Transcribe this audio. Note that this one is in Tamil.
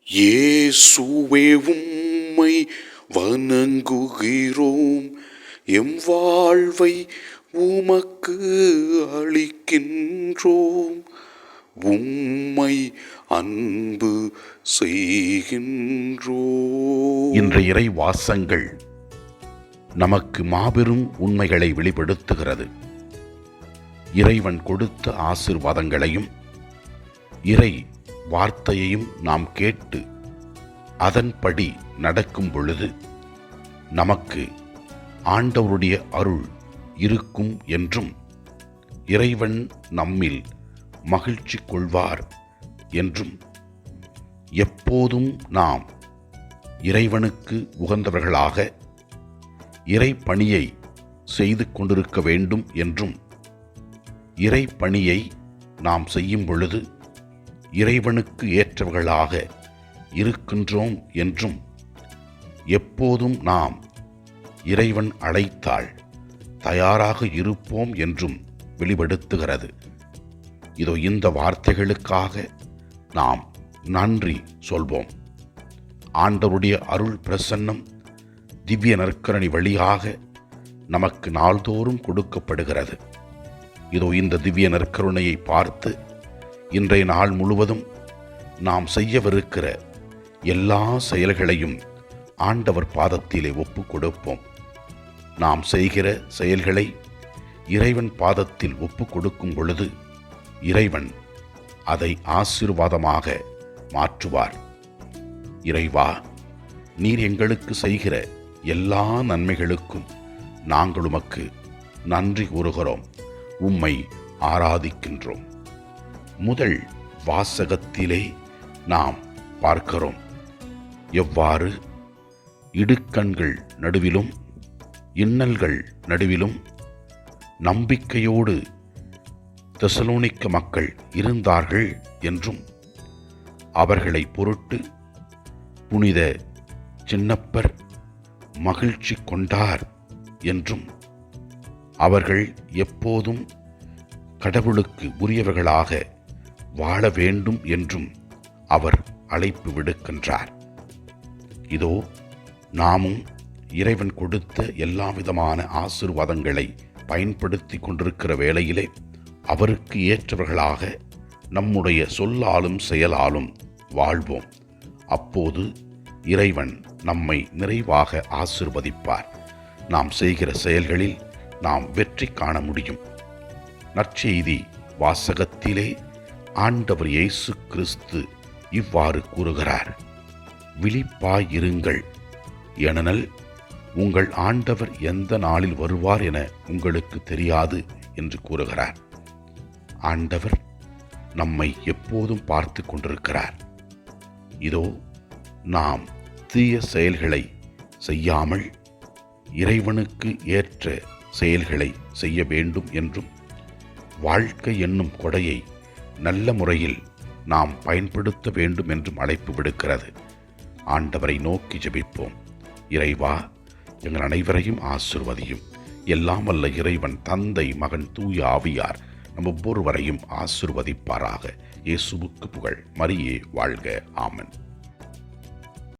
இயேசுவே உம்மை வணங்குகிறோம், எம் வாழ்வை உமக்கு அளிக்கின்றோம், உம்மை அன்பு செய்கின்றோம். இன்றைய இறை வாசங்கள் நமக்கு மாபெரும் உண்மைகளை வெளிப்படுத்துகிறது. இறைவன் கொடுத்த ஆசீர்வாதங்களையும் இறை வார்த்தையையும் நாம் கேட்டு அதன்படி நடக்கும் பொழுது நமக்கு ஆண்டவருடைய அருள் இருக்கும் என்றும் இறைவன் நம்மில் மகிழ்ச்சி கொள்வார் என்றும் எப்போதும் நாம் இறைவனுக்கு உகந்தவர்களாக இறை பணியை செய்து கொண்டிருக்க வேண்டும் என்றும் இறை பணியை நாம் செய்யும் பொழுது இறைவனுக்கு ஏற்றவர்களாக இருக்கின்றோம் என்றும் எப்போதும் நாம் இறைவன் அழைத்தால் தயாராக இருப்போம் என்றும் வெளிப்படுத்துகிறது. இதோ இந்த வார்த்தைகளுக்காக நாம் நன்றி சொல்வோம். ஆண்டவருடைய அருள் பிரசன்னம் திவ்ய நற்கரணி வழியாக நமக்கு நாள்தோறும் கொடுக்கப்படுகிறது. இதோ இந்த திவ்ய நற்கருணையை பார்த்து இன்றைய நாள் முழுவதும் நாம் செய்யவிருக்கிற எல்லா செயல்களையும் ஆண்டவர் பாதத்திலே ஒப்பு கொடுப்போம். நாம் செய்கிற செயல்களை இறைவன் பாதத்தில் ஒப்பு கொடுக்கும் பொழுது இறைவன் அதை ஆசீர்வாதமாக மாற்றுவார். இறைவா, நீர் எங்களுக்கு செய்கிற எல்லா நன்மைகளுக்கும் நாங்கள் உமக்கு நன்றி கூறுகிறோம், உம்மை ஆராதிக்கின்றோம். முதல் வாசகத்திலே நாம் பார்க்கிறோம் எவ்வாறு இடுக்கண்கள் நடுவிலும் இன்னல்கள் நடுவிலும் நம்பிக்கையோடு தெசலோனிக்க மக்கள் இருந்தார்கள் என்றும் அவர்களை பொருட்டு புனித சின்னப்பர் மகிழ்ச்சி கொண்டார் என்றும் அவர்கள் எப்போதும் கடவுளுக்கு உரியவர்களாக வாழ வேண்டும் என்றும் அவர் அழைப்பு விடுக்கின்றார். இதோ நாமும் இறைவன் கொடுத்த எல்லா விதமான ஆசீர்வாதங்களை பயன்படுத்தி கொண்டிருக்கிற வேளையிலே அவருக்கு ஏற்றவர்களாக நம்முடைய சொல்லாலும் செயலாலும் வாழ்வோம். அப்போது இறைவன் நம்மை நிறைவாக ஆசீர்வதிப்பார். நாம் செய்கிற செயல்களில் நாம் வெற்றி காண முடியும். நற்செய்தி வாசகத்திலே ஆண்டவர் இயேசு கிறிஸ்து இவ்வாறு கூறுகிறார், விழிப்பாயிருங்கள், ஏனெனில் உங்கள் ஆண்டவர் எந்த நாளில் வருவார் என உங்களுக்கு தெரியாது என்று கூறுகிறார். ஆண்டவர் நம்மை எப்போதும் பார்த்து கொண்டிருக்கிறார். இதோ நாம் தீய செயல்களை செய்யாமல் இறைவனுக்கு ஏற்ற செயல்களை செய்ய வேண்டும் என்றும் வாழ்க்கை என்னும் கொடையை நல்ல முறையில் நாம் பயன்படுத்த வேண்டும் என்றும் அழைப்பு விடுக்கிறது. ஆண்டவரை நோக்கி ஜெபிப்போம். இறைவா, எங்கள் அனைவரையும் ஆசீர்வதியும். எல்லாம் வல்ல இறைவன் தந்தை, மகன், தூய ஆவியார் நம் ஒவ்வொருவரையும் ஆசீர்வதிப்பாராக. இயேசுவுக்கு புகழ். மரியே வாழ்க. ஆமென்.